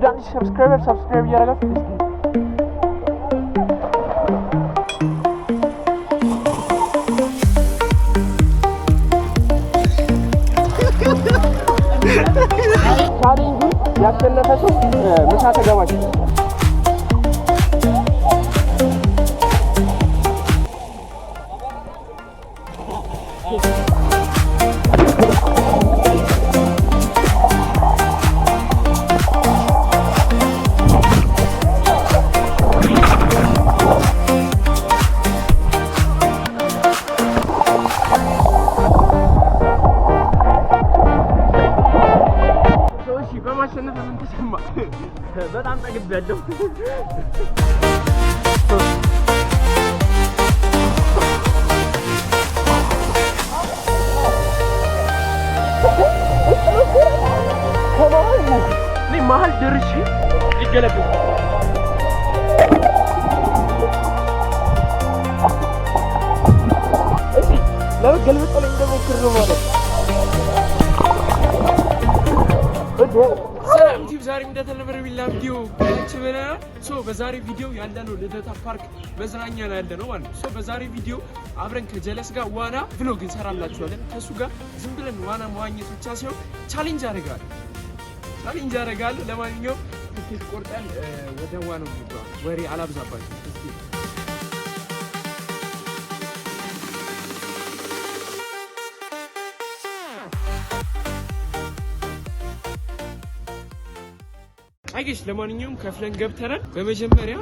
ወዳንቺ ሰብስክራይብ እያደረጋችሁ ቻሌንጁን ያሸነፈ ሰው ምሳ ተጋባዥ በጣም ጠግቤያለሁ መሀል ደርሼ ሊገለብጥ ለመገልበጥ ላይ እንደሞክር ነው ማለት ሰላም ቲም ዛሬ እንደተለመደው ቢላ ቪዲዮ ከችበና በዛሬ ቪዲዮ ያለነው ልደታ ፓርክ መዝናኛ ላይ ያለነው ማለት ነው። በዛሬ ቪዲዮ አብረን ከጀለስ ጋር ዋና ብሎግ እንሰራላችኋለን። ከሱ ጋር ዝም ብለን ዋና መዋኘት ብቻ ሳይሆን ቻሌንጅ አደርጋለሁ። ለማንኛውም ትኬት ቆርጠን ወደ ዋናው እንግባ። ወሬ አላብዛባችሁ። አይገሽ ለማንኛውም ከፍለን ገብተናል። በመጀመሪያ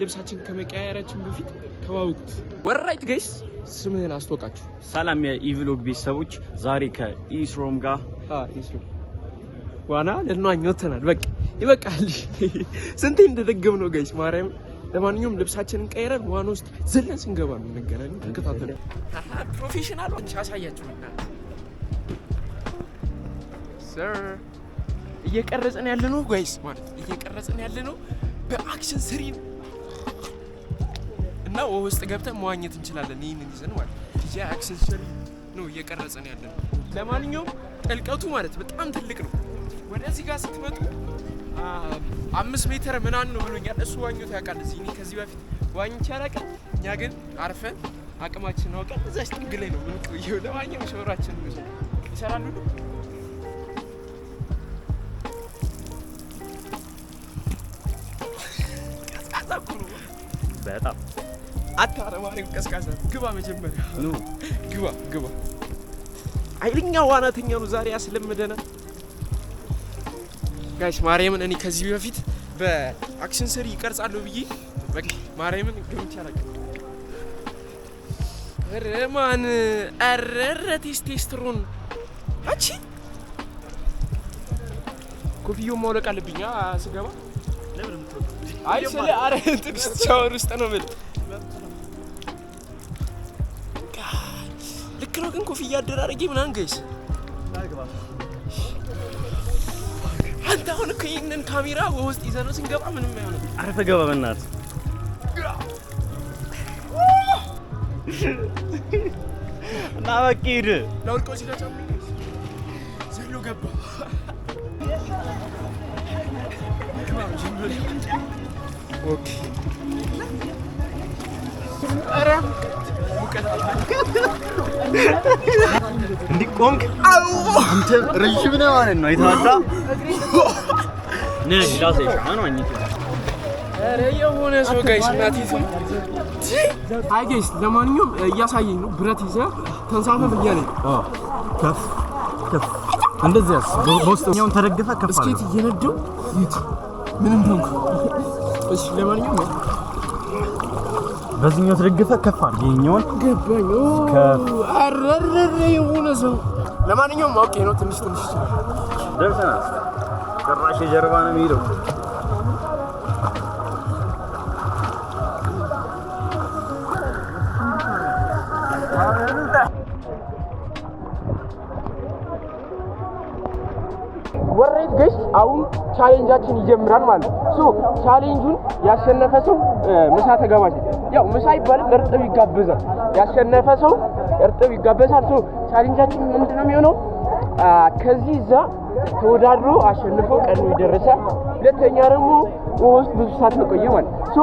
ልብሳችን ከመቀያየራችን በፊት ተዋውቁት። ወራይት ጋይስ ስምህን አስተዋውቃችሁ። ሰላም የኢቭሎግ ቤተሰቦች፣ ዛሬ ከኢስሮም ጋር ዋና ልንዋኝ ወጥተናል። በቃ ይበቃል። ስንቴ እንደደገምነው ጋይስ ማርያም። ለማንኛውም ልብሳችንን ቀይረን ዋና ውስጥ ዘለን ስንገባ ነው እንገናኝ። ተከታተሉ። ፕሮፌሽናሎች አሳያችሁና ሰር እየቀረጽን ያለነው ጋይስ ማለት እየቀረጽን ያለነው በአክሽን ስሪ እና ውስጥ ገብተን መዋኘት እንችላለን። ይሄንን ይዘን ማለት እዚህ አክሽን ስሪ ነው እየቀረጽን ያለነው። ለማንኛውም ጥልቀቱ ማለት በጣም ትልቅ ነው። ወደዚህ ጋር ስትመጡ 5 ሜትር ምናምን ነው ብሎኛል። እሱ ዋኝቶ ያውቃል። እዚህ እኔ ከዚህ በፊት ዋኝቼ አላውቅም። እኛ ግን አርፈን አቅማችን አውቀን እዛች ጥግ ላይ ነው የምንቆየው። ለማንኛውም ሸወራችን ይሰራሉ። በጣም አታረማሪው ቀስቃሳ ግባ። መጀመሪያ ነው ግባ። አይልኛ ዋናተኛ ነው ዛሬ ያስለምደናል ጋይስ። ማርያምን እኔ ከዚህ በፊት በአክሽን ስሪ ይቀርጻለሁ ብዬ በቃ ማርያምን ግምት ያላቀ ረማን አረረ ቴስቴስትሮን አቺ ኮፊዮ ማውለቅ አለብኝ ስገባ። አይ ስለ አረ ትንሽ ሻወር ውስጥ ነው ማለት ልክ ነው። ግን ኮፍያ አደራረጌ ምናምን ጋይስ አንተ አሁን እኮ ይሄንን ካሜራ ውስጥ ይዘነው ስንገባ ምንም አይሆንም። አረፈ ገባ በእናትህ እና በቃ ሂድ ለውልቆ ሲጋጫም ዘሎ ገባ። ኦኬ አረ እንዲቆምክ አንተ ረጅም ነህ ማለት ነው። አይተዋዳ ነህ ዳሴ ሻማን ዋኝት አረ የሆነ ሰው ጋይስ እናቲቱ አይ ጋይስ ለማንኛውም እያሳየኝ ነው። ብረት ይዘህ ተንሳፈፍ እያለኝ ከፍ እንደዚያስ በውስጥኛውን ተደግፈ ከፍ አለ። እስኪ እየነደው ምን እንደሆንኩ እሺ። ለማንኛውም በዚህኛው ተደግፈ ከፍ አለ። ይሄኛውን ገባኝ። አረረ የሆነ ሰው ለማንኛውም ኦኬ ነው። ትንሽ ደርሰናል። ጭራሽ የጀርባ ነው የሚሄደው። ወሬት ጋይስ አሁን ቻሌንጃችን ይጀምራል ማለት ነው። ቻሌንጁን ያሸነፈ ሰው ምሳ ተጋባዥ። ያው ምሳ ይባላል እርጥብ ይጋበዛል። ያሸነፈ ሰው እርጥብ ይጋበዛል። ቻሌንጃችን ምንድነው የሚሆነው? ከዚህ እዛ ተወዳድሮ አሸንፎ ቀኑ ይደረሰ። ሁለተኛ ደግሞ ውሃ ውስጥ ብዙ ሰዓት መቆየ ማለት ሶ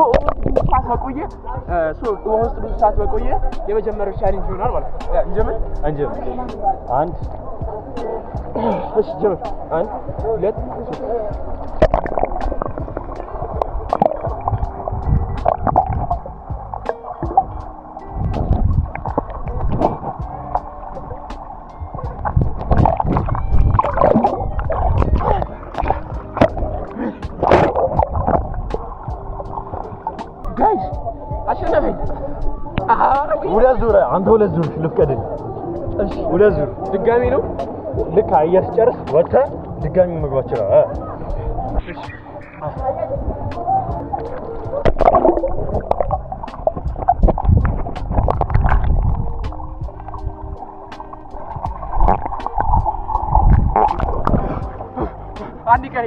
ብዙ ሰዓት መቆየ የመጀመሪያው ቻሌንጅ ይሆናል ማለት ነው። እንጀምር። አንድ እሺ ጀምር። 1 2 ጋይስ አሸነፈኝ። ሁለት ዙር አንተ ሁለት ዙር ልፍቀድልኝ። እሺ ሁለት ዙር ድጋሚ ነው። ልክ አየር ስጨርስ ወጥተህ ድጋሚ መግባት ይችላል። እሺ አንድ ቀሪ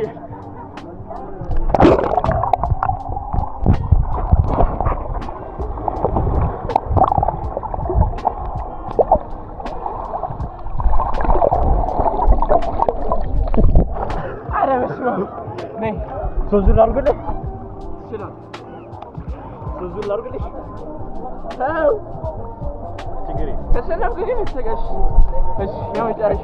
ሶስት ዙር አድርግልህ። ይችላል። ሶስት ዙር አድርግልህ። አው ችግር የለም። ከሰላም ግን ተጋሽ። እሺ ያው ጨርሽ።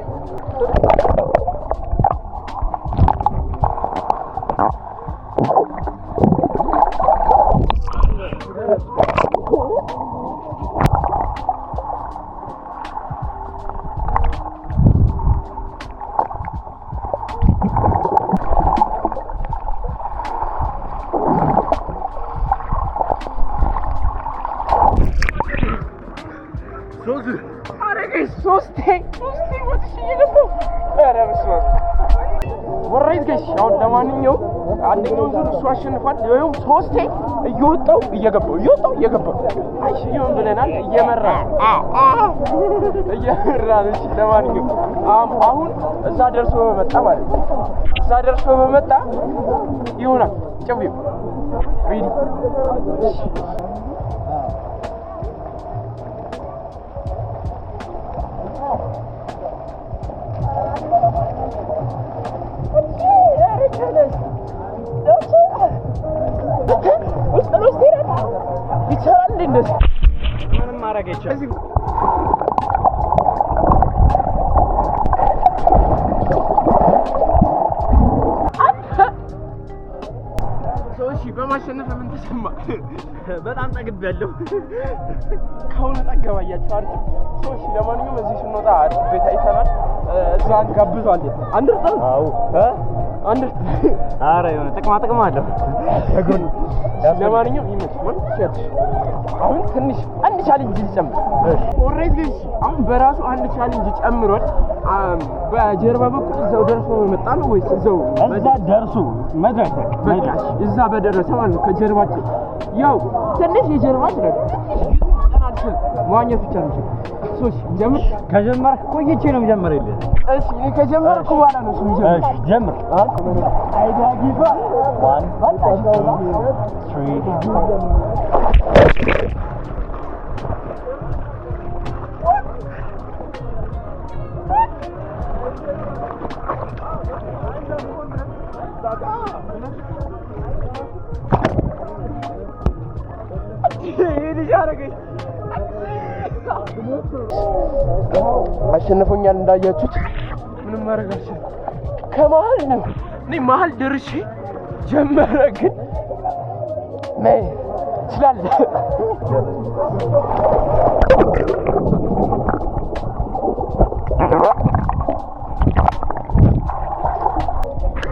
ሶስቴ ወጥሽ እየገባሁ ኧረ በስመ አብ ወራይት ጋይስ። አሁን ለማንኛውም አንደኛውን ዙር እሱ አሸንፏል። ይኸውም ሶስቴ እየወጣሁ እየገባሁ አይሽየውን ብለናል። እየመራ እሺ ለማንኛውም አሁን እዛ ደርሶ በመጣ ማለት ነው። እዛ ደርሶ በመጣ ይሆናል ጨብዩ ሬዲ ይቻላል እንደዚህ ምንም ማድረግ አይቻልም። ሰዎች በማሸነፍ ምን ተሰማ? በጣም ጠግቤያለሁ። ከሆነ ጠገባያችሁ አይደል? ሰዎች ለማንኛውም እዚህ ስንወጣ ቤት አይተናል። እዛን ጋብዟል። አንድ አዎ አንድ ኧረ የሆነ ጥቅማ አለው። ለማንኛውም ይመስል አሁን ትንሽ አንድ ቻሌንጅ ሊጨምር ኦልሬዲ አሁን በራሱ አንድ ቻሌንጅ ጨምሯል። በጀርባ በኩል እዛው ደርሶ መጣ ነው ወይስ እዛው ደርሶ መድረስ እዛ በደረሰ ማለት ነው። ከጀርባችን ያው ትንሽ የጀርባ ይችላል መዋኘት ብቻ ነው። ሶሽ ጀምር። ከጀመርክ ቆይቼ ነው የምጀምርልህ። እሺ እኔ ከጀመርኩ በኋላ ነው እሱ የሚጀምር። እሺ ጀምር። አይዳጊፋ 1 አሸንፎኛል። እንዳያችሁት ምንም ማድረግ አልችልም። ከመሀል ነው እኔ መሀል ደርሼ ጀመረ። ግን ነይ ይችላል።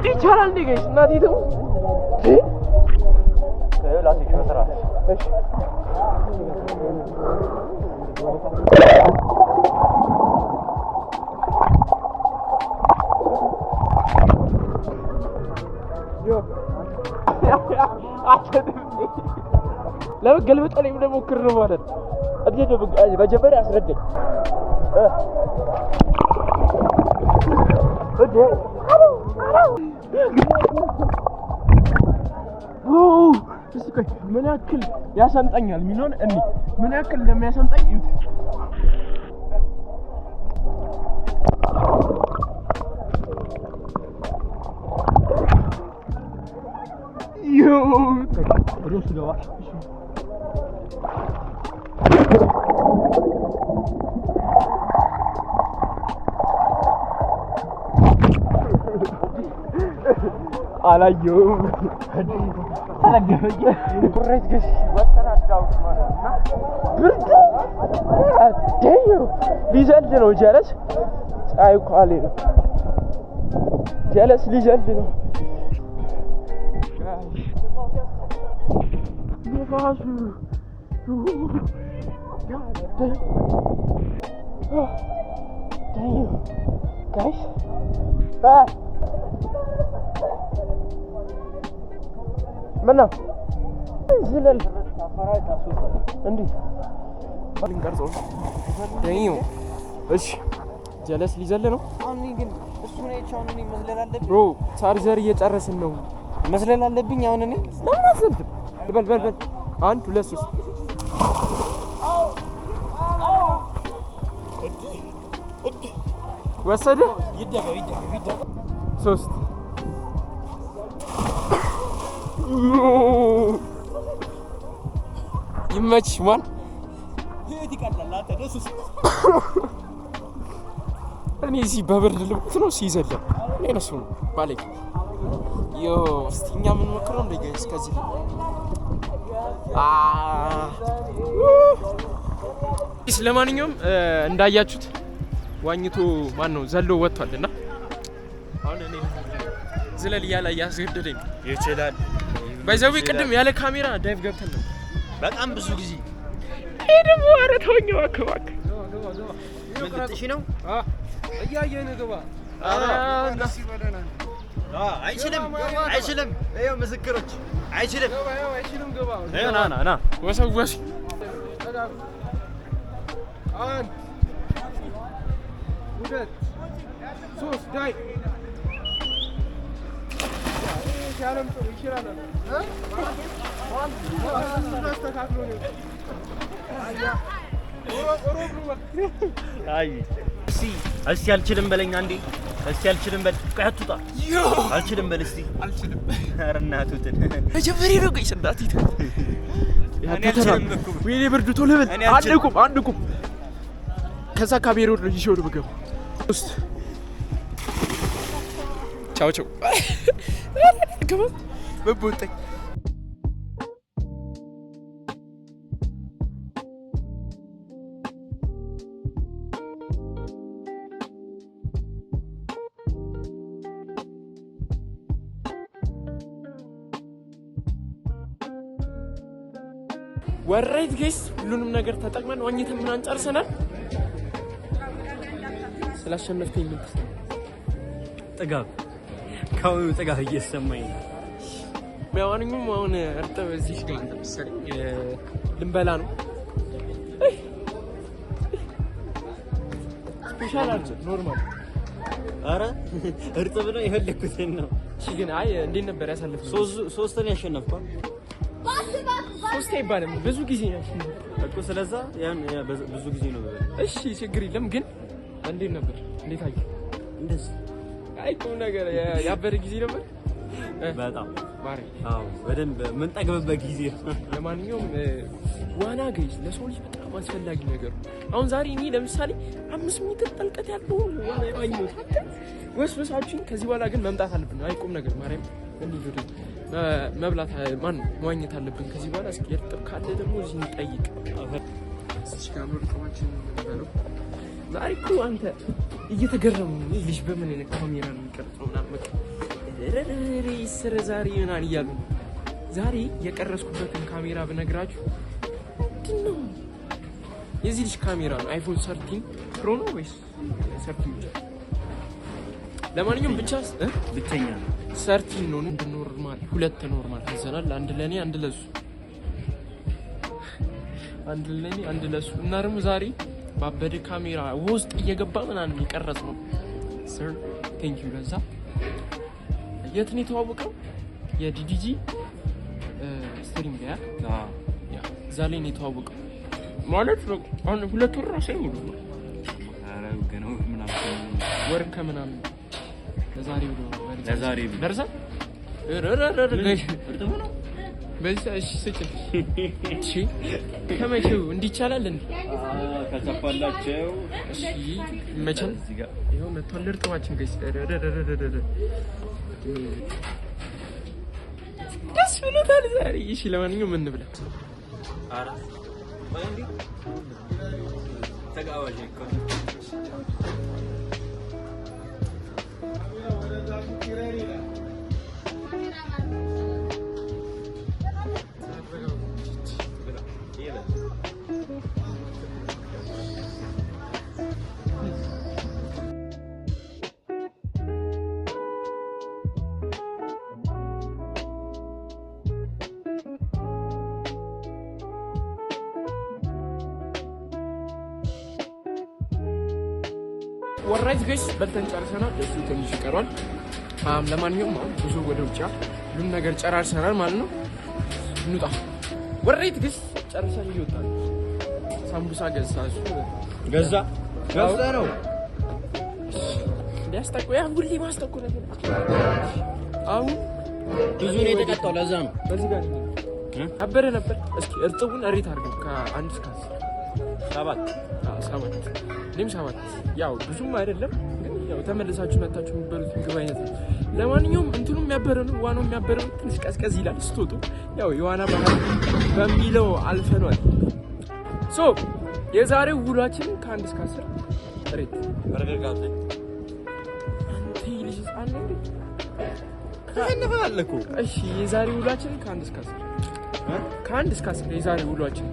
ይቻላል እንዴ ጋይስ? እናቴ ተው ላሲክ መስራት። እሺ ለምን ገልብጦ ላይ ሞክር ነው ማለት እንዴት ነው? መጀመሪያ አስረዳኝ። ምን ያክል ያሰምጠኛል የሚለውን እኔ ምን ያክል እንደሚያሰምጠኝ እዩት። ወደሱ ገባ አላየሁም አላገበኝ ቁሬት ገሽ ወተናዳው ማለትና ብርዱ አደዩ ሊዘልድ ነው ጀለስ ፀሐይ እኮ አለ ነው ጀለስ ሊዘልድ ነው ንፋሱ guys ምነው ዝለል እንዴ ልንቀርጸው ደኝው እሺ ጀለስ ሊዘል ነው አሁን ግን እሱ ነው የቻውን እኔ መዝለል አለብኝ ብሮ ቻርጀር እየጨረስን ነው መዝለል አለብኝ አሁን እኔ ለምን አዘልም በል 1 2 3 ወሰደ ይደጋ 3 ይመች ማን ይሄት ይቀላል አተደስ እኔ እዚህ በብርድ ልብስ ነው ሲዘለ እኔ ነሱ ነው ባለኝ ዮ እስቲ እኛ ምን ሞክረው እንደ ጋይስ ከዚህ ለማንኛውም እንዳያችሁት ዋኝቶ ማን ነው ዘሎ ወጥቷልና አሁን እኔ ዝለል ያለ ያስገደደኝ ይችላል ባይዘው ቅድም ያለ ካሜራ ዳይቭ ገብተን ነው በጣም ብዙ ጊዜ ይሄ ደግሞ አረታውኛው አከባክ ምን ልጥሽ ነው እያየን ገባ አይችልም ይሄው ምስክሮች አይችልም ገባ ና ወሰወስ አንድ ሁለት ሶስት ዳይ ሻለም ጥሩ ይችላል አስተካክሎ ነው አይ እስቲ አልችልም በለኝ አንዴ እስቲ አልችልም በል ቀጥታ አልችልም በል እስቲ አልችልም ኧረ እናቱትን መጀመሪያ ነው ጋይስ እንዳትይት ወይኔ ብርዱ ቶሎ በል አንድቁም ከዛ ካሜራው ነው ይሾው ነው በገባ ውስጥ ቻው ገባ በቦንጠኝ ወራይት ጋይስ ሁሉንም ነገር ተጠቅመን ዋኝተን ምን አንጨርሰናል ስላሸነፍከኝ ምን ትሰማ ጥጋብ ካሁኑ ጥጋብ እየሰማኝ ነው በማንኛውም አሁን እርጥብ እዚህ ጋር እንደምትሰሪ ልንበላ ነው ስፔሻል አርጭ ኖርማል አረ እርጥብ ነው የፈለኩት ነው እሺ ግን አይ እንዴት ነበር ያሳለፈው ሶስትን ያሸነፍኳል ሶስት አይባልም ብዙ ጊዜ ነው እኮ ስለዛ ያን ብዙ ጊዜ ነው እሺ ችግር የለም ግን እንዴት ነበር እንዴት አየህ እንደዚህ አይ ቁም ነገር ያበረ ጊዜ ነበር በጣም ማሪ አዎ በደንብ ምን ጠግበበት ጊዜ ለማንኛውም ዋና ጋይስ ለሰው ልጅ በጣም አስፈላጊ ነገር አሁን ዛሬ እኔ ለምሳሌ 5 ሜትር ጥልቀት ያለው ዋና ዋኝው ወስወሳችን ከዚህ በኋላ ግን መምጣት አለብን አይ ቁም ነገር ማርያም እንዴ መብላት ማን መዋኘት አለብን ከዚህ በኋላ እስኪ እርጥብ ካለ ደግሞ እዚህ እንጠይቅ እዚህ ጋር ነው ልቆማችን ነው ዛሬ እኮ አንተ እየተገረሙ ልጅ በምን አይነት ካሜራ ነው የሚቀርጸው ምናምን በቃ ስረ ዛሬ ምናምን እያሉ ዛሬ የቀረስኩበትን ካሜራ ብነግራችሁ ምንድነው የዚህ ልጅ ካሜራ ነው አይፎን 13 ፕሮ ነው ወይስ 13 ብቻ ለማንኛውም ብቸኛ ነው 13 ነው ኖርማል ሁለት ኖርማል ይዘናል አንድ ለኔ አንድ ለሱ እና ደግሞ ዛሬ ባበደ ካሜራ ውስጥ እየገባ ምናምን ይቀርጽ ነው sir thank you ለዛ የት ነው የተዋወቀው የዲዲጂ ስትሪም ያ ዛሬ ነው የተዋወቀው ማለት ነው አሁን ሁለት ወር ራሱ አይሞሉ አራው ገነው ምናምን ወር ከምናምን ለዛሬ ብሎ ለዛሬ ደርሳ እሺ ስጭኝ። እሺ ከመቼው እንዲህ ይቻላል እንዴ? ከተፋላቸው እሺ መቼም ይኸው መጥቷል እርጥባችን ገይስ ደስ ብሎታል ዛሬ። እሺ ለማንኛውም ምን እንብላ? ኧረ ቆይ እንዴ ተጋባዥ እኮ ወራይት ጋይስ በልተን ጨርሰናል። እሱ ትንሽ ይቀራል። ለማንኛውም አሁን ብዙ ወደ ውጭ ሁሉም ነገር ጨራርሰናል ማለት ነው። እንውጣ። ወራይት ጋይስ ጨርሰን እየወጣን ሳምቡሳ ገዛ ነው ሊያስጠቆያ ሁሌ ማስጠቆ ነገር አሁን ብዙ ነው የተቀጣው። ለዛ ነው በዚህ ጋር አበረ ነበር። እስኪ እርጥቡን እሪት አድርገው ከ1 እስከ 7 እኔም 7 ያው ብዙም አይደለም ግን ያው ተመልሳችሁ መጣችሁ የሚበሉት ምግብ አይነት ነው። ለማንኛውም እንትኑ የሚያበረ ነው፣ ዋናው የሚያበረ ነው። ትንሽ ቀዝቀዝ ይላል ስትወጡ። ያው የዋና ባህል በሚለው አልፈኗል። ሶ የዛሬው ውሏችን ከ1 እስከ 10 ሬት በረጋጋት አንተ ይልሽ አንተ ከነፋለኩ። እሺ የዛሬው ውሏችን ከ1 እስከ 10 የዛሬው ውሏችን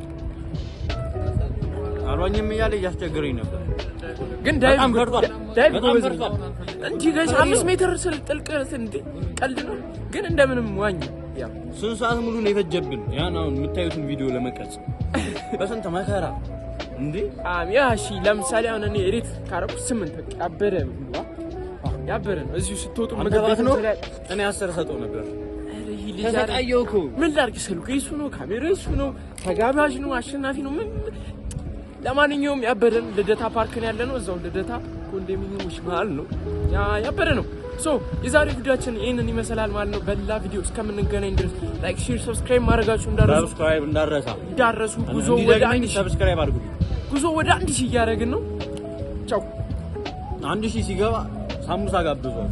አልዋኝም እያለ እያስቸገረኝ ነበር። ግን ዳይቭ ጎበዝ እንጂ ጋይስ 5 ሜትር ስል ጥልቀት እንዴ ቀልድ ነው። ግን እንደምንም ዋኝ ያው ስንት ሰዓት ሙሉ ነው የፈጀብን ያን አሁን የምታዩትን ቪዲዮ ለመቅረጽ በስንት መከራ እንዴ። ያ እሺ ለምሳሌ አሁን እኔ ሬት ካረኩ 8 ያበረ ነው። እዚሁ ስትወጡ መገባት ነው። እኔ 10 ሰጠው ነበር። ተሰቃየሁ እኮ ምን ላድርግ ስልኩ እሱ ነው፣ ካሜራው እሱ ነው፣ ተጋባዥ ነው፣ አሸናፊ ነው። ምን ለማንኛውም ያበረን ልደታ ፓርክ ነው ያለነው። እዛው ልደታ ኮንዶሚኒየሞች መሀል ነው። ያበረ ነው። ሶ የዛሬው ቪዲዮአችን ይሄንን ይመስላል ማለት ነው። በሌላ ቪዲዮ እስከምንገናኝ ድረስ ላይክ፣ ሼር፣ ሰብስክራይብ ማድረጋችሁ እንዳረሱ። ጉዞ ወደ 1000 ሰብስክራይብ አድርጉ። ጉዞ ወደ 1000 እያደረግን ነው። ቻው። 1000 ሲገባ ሳሙሳ ጋብዟል።